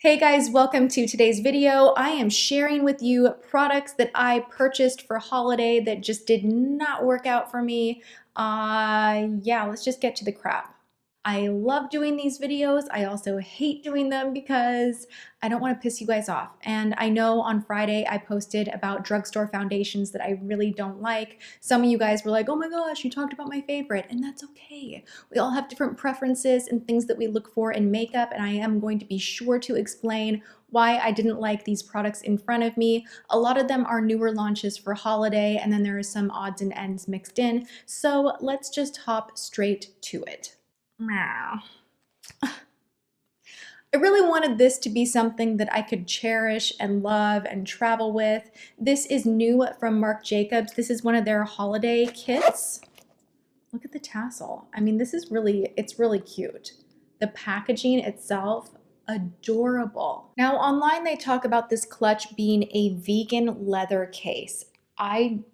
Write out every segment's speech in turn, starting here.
Hey guys, welcome to today's video. I am sharing with you products that I purchased for holiday that just did not work out for me. Yeah, let's just get to the crap. I love doing these videos. I also hate doing them because I don't want to piss you guys off. And I know on Friday I posted about drugstore foundations that I really don't like. Some of you guys were like, oh my gosh, you talked about my favorite, and that's okay. We all have different preferences and things that we look for in makeup, and I am going to be sure to explain why I didn't like these products in front of me. A lot of them are newer launches for holiday, and then there are some odds and ends mixed in. So let's just hop straight to it. Meow. I really wanted this to be something that I could cherish and love and travel with. This is new from Marc Jacobs. This is one of their holiday kits. Look at the tassel. I mean, it's really cute. The packaging itself, adorable. Now online they talk about this clutch being a vegan leather case.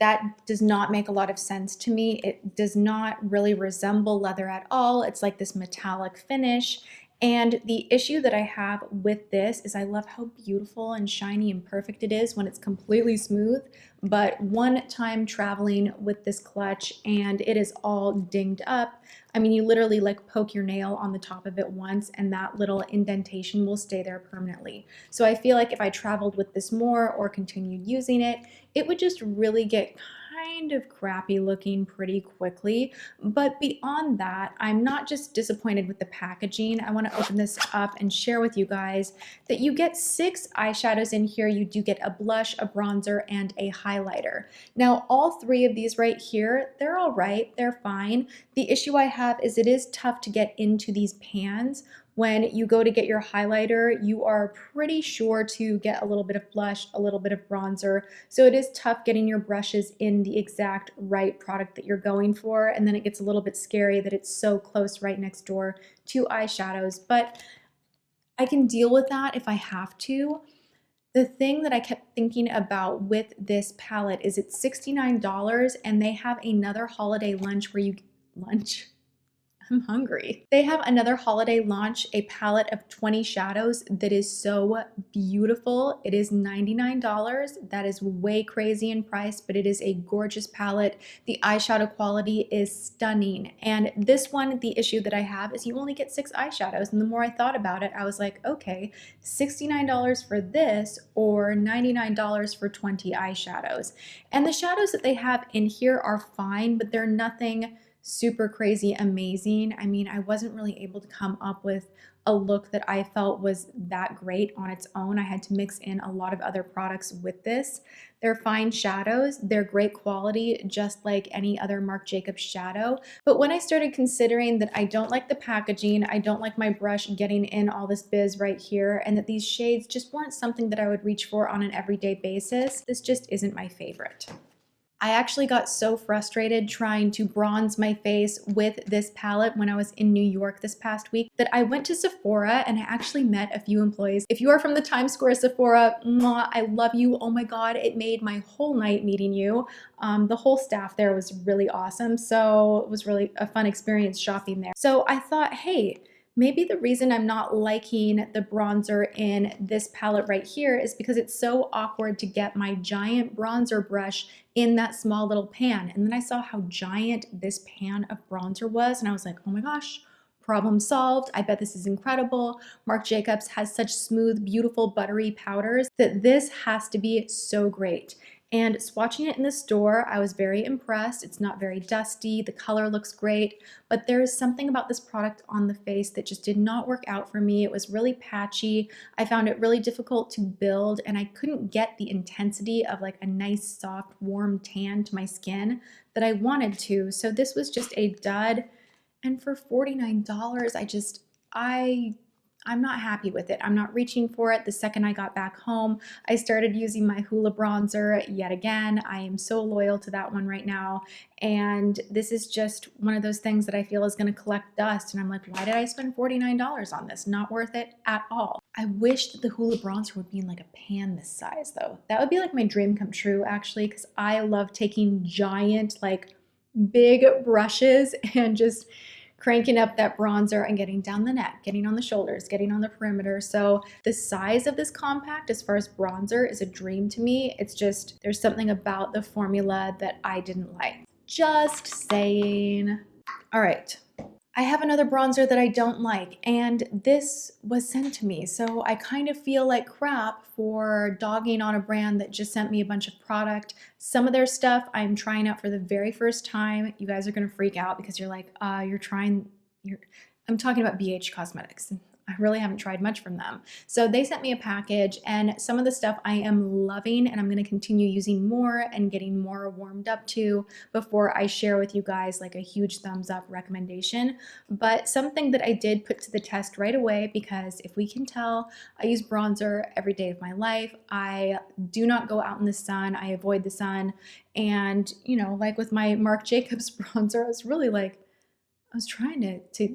That does not make a lot of sense to me. It does not really resemble leather at all. It's like this metallic finish. And the issue that I have with this is I love how beautiful and shiny and perfect it is when it's completely smooth. But one time traveling with this clutch and it is all dinged up. I mean, you literally like poke your nail on the top of it once and that little indentation will stay there permanently. So I feel like if I traveled with this more or continued using it, it would just really get kind of crappy looking pretty quickly. But beyond that, I'm not just disappointed with the packaging. I want to open this up and share with you guys that you get 6 eyeshadows in here. You do get a blush, a bronzer, and a highlighter. Now, all 3 of these right here, they're all right. They're fine. The issue I have is it is tough to get into these pans. When you go to get your highlighter, you are pretty sure to get a little bit of blush, a little bit of bronzer. So it is tough getting your brushes in the exact right product that you're going for. And then it gets a little bit scary that it's so close right next door to eyeshadows. But I can deal with that if I have to. The thing that I kept thinking about with this palette is it's $69 and they have another holiday lunch where you lunch. I'm hungry. They have another holiday launch, a palette of 20 shadows that is so beautiful. It is $99. That is way crazy in price, but it is a gorgeous palette. The eyeshadow quality is stunning. And this one, the issue that I have is you only get 6 eyeshadows. And the more I thought about it, I was like, okay, $69 for this or $99 for 20 eyeshadows. And the shadows that they have in here are fine, but they're nothing super crazy amazing. I mean, I wasn't really able to come up with a look that I felt was that great on its own. I had to mix in a lot of other products with this. They're fine shadows. They're great quality, just like any other Marc Jacobs shadow. But when I started considering that I don't like the packaging, I don't like my brush getting in all this biz right here, and that these shades just weren't something that I would reach for on an everyday basis, this just isn't my favorite. I actually got so frustrated trying to bronze my face with this palette when I was in New York this past week that I went to Sephora and I actually met a few employees. If you are from the Times Square Sephora, mwah, I love you. Oh my God, it made my whole night meeting you. The whole staff there was really awesome. So it was really a fun experience shopping there. So I thought, hey, maybe the reason I'm not liking the bronzer in this palette right here is because it's so awkward to get my giant bronzer brush in that small little pan. And then I saw how giant this pan of bronzer was and I was like, oh my gosh, problem solved. I bet this is incredible. Marc Jacobs has such smooth, beautiful, buttery powders that this has to be so great. And swatching it in the store, I was very impressed. It's not very dusty. The color looks great, but there is something about this product on the face that just did not work out for me. It was really patchy. I found it really difficult to build and I couldn't get the intensity of like a nice, soft, warm tan to my skin that I wanted to. So this was just a dud. And for $49, I'm not happy with it. I'm not reaching for it. The second I got back home, I started using my Hoola bronzer yet again. I am so loyal to that one right now. And this is just one of those things that I feel is going to collect dust. And I'm like, why did I spend $49 on this? Not worth it at all. I wish that the Hoola bronzer would be in like a pan this size though. That would be like my dream come true actually, because I love taking giant, like big brushes and just cranking up that bronzer and getting down the neck, getting on the shoulders, getting on the perimeter. So the size of this compact as far as bronzer is a dream to me. It's just, there's something about the formula that I didn't like. Just saying. All right. I have another bronzer that I don't like, and this was sent to me. So I kind of feel like crap for dogging on a brand that just sent me a bunch of product. Some of their stuff I'm trying out for the very first time. You guys are gonna freak out because you're like, I'm talking about BH Cosmetics. I really haven't tried much from them. So they sent me a package, and some of the stuff I am loving, and I'm going to continue using more and getting more warmed up to before I share with you guys like a huge thumbs up recommendation. But something that I did put to the test right away, because if we can tell, I use bronzer every day of my life. I do not go out in the sun. I avoid the sun. And, you know, like with my Marc Jacobs bronzer, I was really like, I was trying to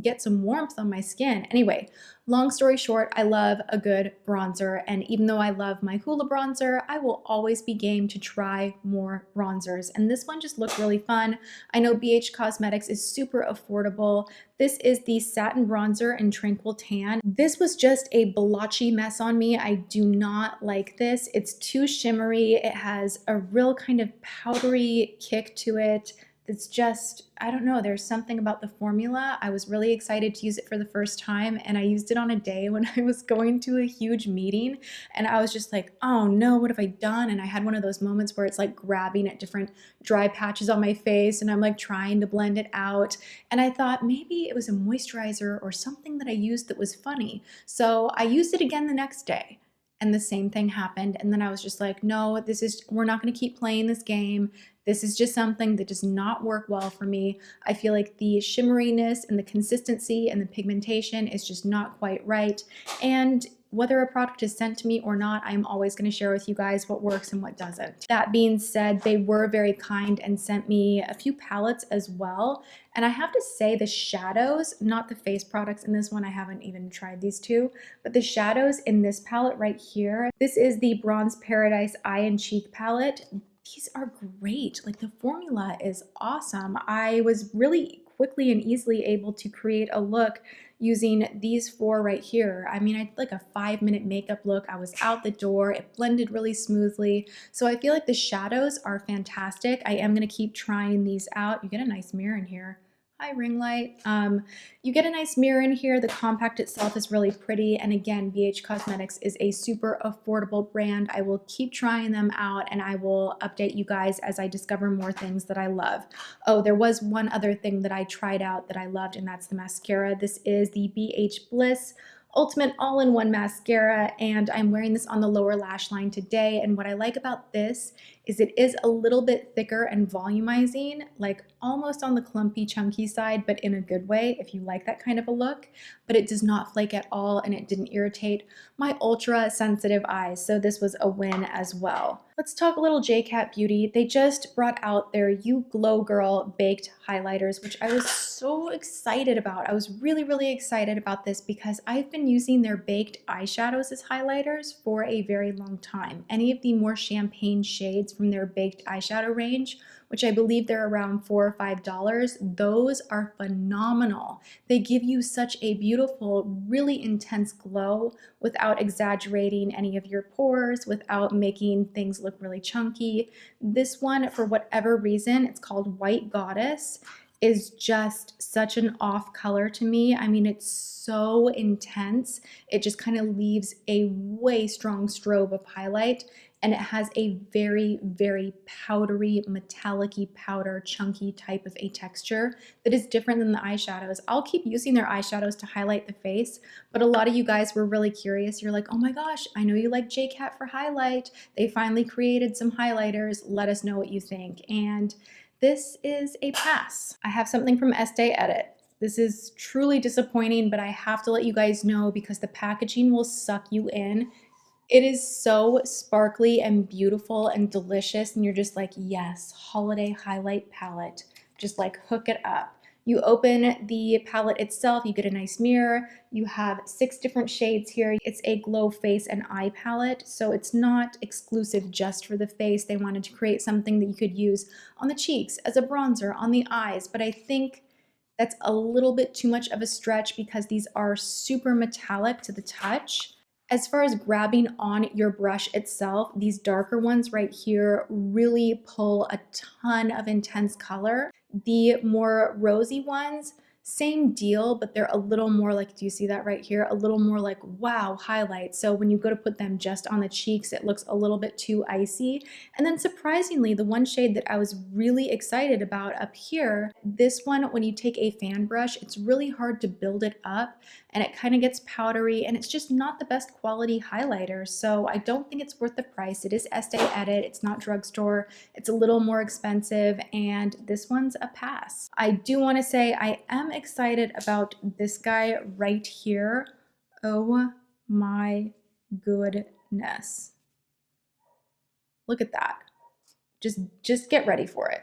get some warmth on my skin. Anyway, long story short, I love a good bronzer. And even though I love my Hoola bronzer, I will always be game to try more bronzers. And this one just looked really fun. I know BH Cosmetics is super affordable. This is the Satin Bronzer in Tranquil Tan. This was just a blotchy mess on me. I do not like this. It's too shimmery. It has a real kind of powdery kick to it. It's just, I don't know, there's something about the formula. I was really excited to use it for the first time, and I used it on a day when I was going to a huge meeting, and I was just like, oh no, what have I done? And I had one of those moments where it's like grabbing at different dry patches on my face, and I'm like trying to blend it out. And I thought maybe it was a moisturizer or something that I used that was funny. So I used it again the next day, and the same thing happened. And then I was just like, no, we're not gonna keep playing this game. This is just something that does not work well for me. I feel like the shimmeriness and the consistency and the pigmentation is just not quite right. And whether a product is sent to me or not, I'm always going to share with you guys what works and what doesn't. That being said, they were very kind and sent me a few palettes as well. And I have to say the shadows, not the face products in this one, I haven't even tried these two, but the shadows in this palette right here, this is the Bronze Paradise Eye and Cheek palette. These are great. Like the formula is awesome. I was really quickly and easily able to create a look using these four right here. I mean, I did like a 5-minute makeup look. I was out the door. It blended really smoothly. So I feel like the shadows are fantastic. I am going to keep trying these out. You get a nice mirror in here. Hi, ring light. You get a nice mirror in here. The compact itself is really pretty. And again, BH Cosmetics is a super affordable brand. I will keep trying them out, and I will update you guys as I discover more things that I love. Oh, there was one other thing that I tried out that I loved, and that's the mascara. This is the BH Bliss Ultimate All-in-One Mascara, and I'm wearing this on the lower lash line today. And what I like about this is it is a little bit thicker and volumizing, like almost on the clumpy, chunky side, but in a good way if you like that kind of a look. But it does not flake at all, and it didn't irritate my ultra sensitive eyes, so this was a win as well. Let's talk a little JCat Beauty. They just brought out their You Glow Girl Baked Highlighters, which I was so excited about. I was really, really excited about this because I've been using their baked eyeshadows as highlighters for a very long time. Any of the more champagne shades from their baked eyeshadow range, which I believe they're around $4 or $5, those are phenomenal. They give you such a beautiful, really intense glow without exaggerating any of your pores, without making things look really chunky. This one, for whatever reason, it's called White Goddess, is just such an off color to me. I mean, it's so intense. It just kind of leaves a way strong strobe of highlight, and it has a very, very powdery, metallic-y powder, chunky type of a texture that is different than the eyeshadows. I'll keep using their eyeshadows to highlight the face, but a lot of you guys were really curious. You're like, oh my gosh, I know you like JCat for highlight. They finally created some highlighters. Let us know what you think. And this is a pass. I have something from Estee Edit. This is truly disappointing, but I have to let you guys know because the packaging will suck you in. It is so sparkly and beautiful and delicious, and you're just like, yes, holiday highlight palette. Just like hook it up. You open the palette itself, you get a nice mirror. You have 6 different shades here. It's a glow face and eye palette, so it's not exclusive just for the face. They wanted to create something that you could use on the cheeks, as a bronzer, on the eyes, but I think That's a little bit too much of a stretch because these are super metallic to the touch. As far as grabbing on your brush itself, these darker ones right here really pull a ton of intense color. The more rosy ones, same deal, but they're a little more like, do you see that right here? A little more like, wow, highlight. So when you go to put them just on the cheeks, it looks a little bit too icy. And then surprisingly, the one shade that I was really excited about up here, this one, when you take a fan brush, it's really hard to build it up and it kind of gets powdery and it's just not the best quality highlighter. So I don't think it's worth the price. It is Estee Edit, it's not drugstore, it's a little more expensive, and this one's a pass. I do want to say I am excited about this guy right here. Oh my goodness. Look at that. Just get ready for it.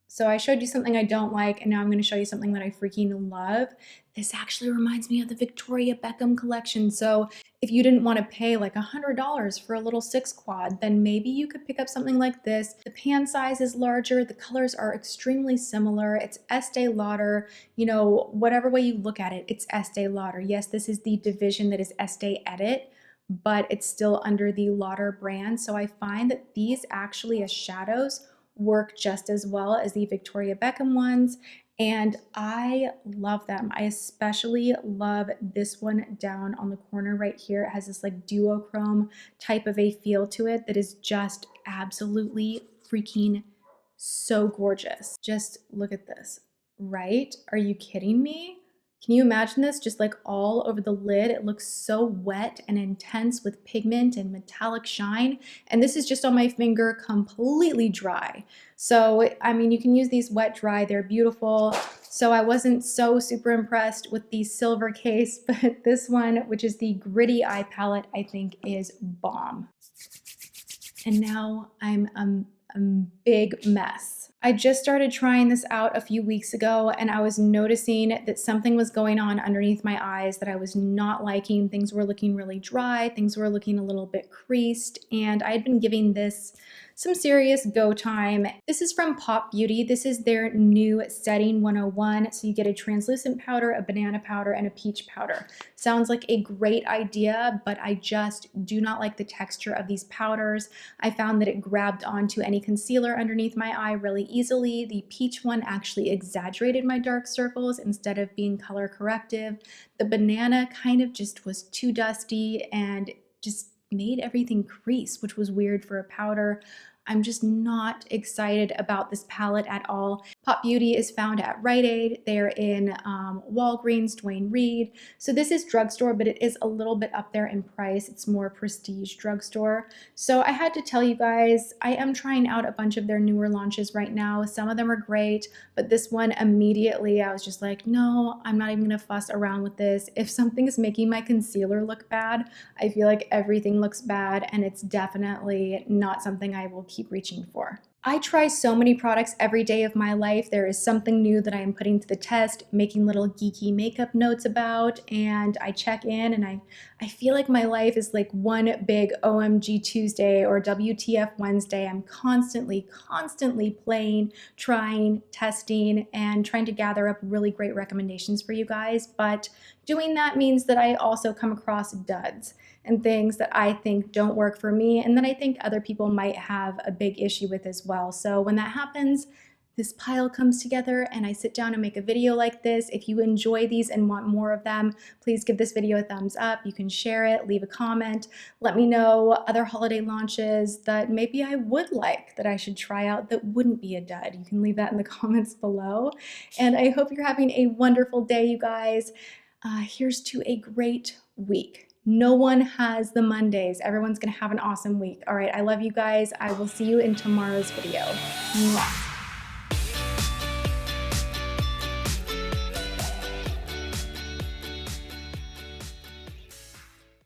So I showed you something I don't like, and now I'm going to show you something that I freaking love. This actually reminds me of the Victoria Beckham collection. So if you didn't want to pay like $100 for a little 6 quad, then maybe you could pick up something like this. The pan size is larger. The colors are extremely similar. It's Estee Lauder. You know, whatever way you look at it, it's Estee Lauder. Yes, this is the division that is Estee Edit, but it's still under the Lauder brand. So I find that these actually as shadows work just as well as the Victoria Beckham ones, and I love them. I especially love this one down on the corner right here. It has this like duochrome type of a feel to it that is just absolutely freaking so gorgeous. Just look at this, right? Are you kidding me? Can you imagine this just like all over the lid? It looks so wet and intense with pigment and metallic shine. And this is just on my finger, completely dry. So, I mean, you can use these wet, dry, they're beautiful. So I wasn't so super impressed with the silver case, but this one, which is the Gritty Eye Palette, I think is bomb. And now I'm a big mess. I just started trying this out a few weeks ago and I was noticing that something was going on underneath my eyes that I was not liking. Things were looking really dry, things were looking a little bit creased, and I had been giving this some serious go time. This is from Pop Beauty. This is their new Setting 101. So you get a translucent powder, a banana powder, and a peach powder. Sounds like a great idea, but I just do not like the texture of these powders. I found that it grabbed onto any concealer underneath my eye really easily. The peach one actually exaggerated my dark circles instead of being color corrective. The banana kind of just was too dusty and just made everything crease, which was weird for a powder. I'm just not excited about this palette at all. Pop Beauty is found at Rite Aid. They're in Walgreens, Duane Reade. So this is drugstore, but it is a little bit up there in price. It's more prestige drugstore. So I had to tell you guys, I am trying out a bunch of their newer launches right now. Some of them are great, but this one immediately I was just like, no, I'm not even gonna fuss around with this. If something is making my concealer look bad, I feel like everything looks bad, and it's definitely not something I will keep reaching for. I try so many products every day of my life. There is something new that I am putting to the test, making little geeky makeup notes about, and I check in and I feel like my life is like one big OMG Tuesday or WTF Wednesday. I'm constantly playing, trying, testing, and trying to gather up really great recommendations for you guys. But doing that means that I also come across duds and things that I think don't work for me and that I think other people might have a big issue with as well. So when that happens, this pile comes together and I sit down and make a video like this. If you enjoy these and want more of them, please give this video a thumbs up. You can share it, leave a comment. Let me know other holiday launches that maybe I would like that I should try out that wouldn't be a dud. You can leave that in the comments below. And I hope you're having a wonderful day, you guys. Here's to a great week. No one has the Mondays. Everyone's gonna have an awesome week. All right, I love you guys. I will see you in tomorrow's video. Mwah.